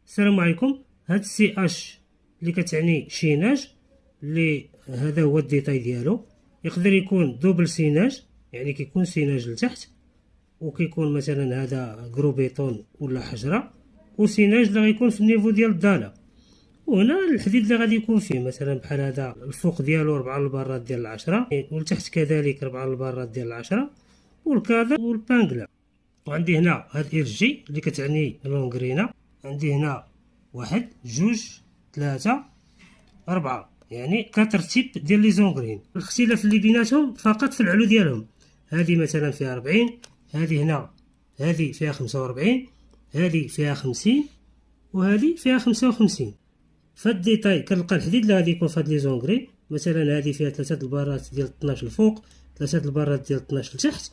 السلام عليكم. هاد السي اش اللي كتعني شيناج، اللي هذا هو الديتاي ديالو. يقدر يكون دوبل سيناج، يعني كيكون سيناج لتحت وكيكون مثلا هذا غروبيطون ولا حجره، وسيناج اللي غيكون في النيفو ديال الضاله. وهنا الحديد اللي غادي يكون فيه مثلا بحال هذا الفوق ديالو 4 البارات ديال العشرة، والتحت كذلك 4 البارات ديال العشرة، والكادر والبانغلا. وعندي هنا هاد جي اللي كتعني لونغرينا. عندي هنا 1 2 3 4، يعني كترتيب ديال لي زونغرين. الاختلاف اللي بيناتهم فقط في العلو ديالهم. هذه مثلا فيها 40، هذه هنا هذه فيها 45، هذه فيها 50، وهذه فيها 55. فهاد الديتاي كنلقى الحديد اللي غادي يكون فهاد لي زونغري. مثلا هذه فيها 3 البارات ديال 12 الفوق، 3 البارات ديال 12 لتحت،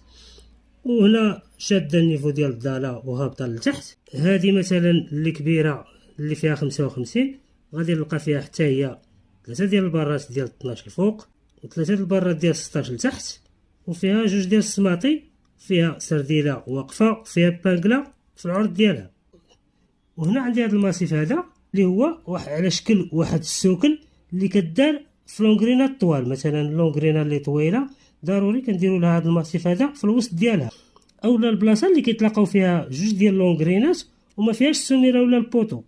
وهنا شاده النيفو ديال الضاله وهابطه لتحت. هذه مثلا اللي كبيره اللي فيها 55 غادي نلقى فيها حتى هي 3 ديال البارات ديال 12 الفوق، و3 البارات ديال 16 لتحت، وفيها 2 ديال السماطي، فيها سرديله واقفه، فيها بانغلا في العرض ديالها. وهنا عندي هذا الماسيف هذا اللي هو على شكل واحد السوكل اللي كدار في لونغرينا الطوال. مثلا لونغرينا اللي طويله ضروري كنديروا لها هذا الماسيف هذا في الوسط ديالها، اولا البلاصه اللي كيتلاقاو فيها 2 ديال لونغرينات وما فيهاش السميره ولا البوطو،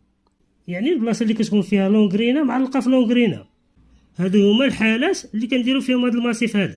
يعني البلاصه اللي كتكون فيها لونغرينا معلقه في لونغرينا. هادو هما الحالات اللي كنديروا فيهم هذا الماسيف هذا.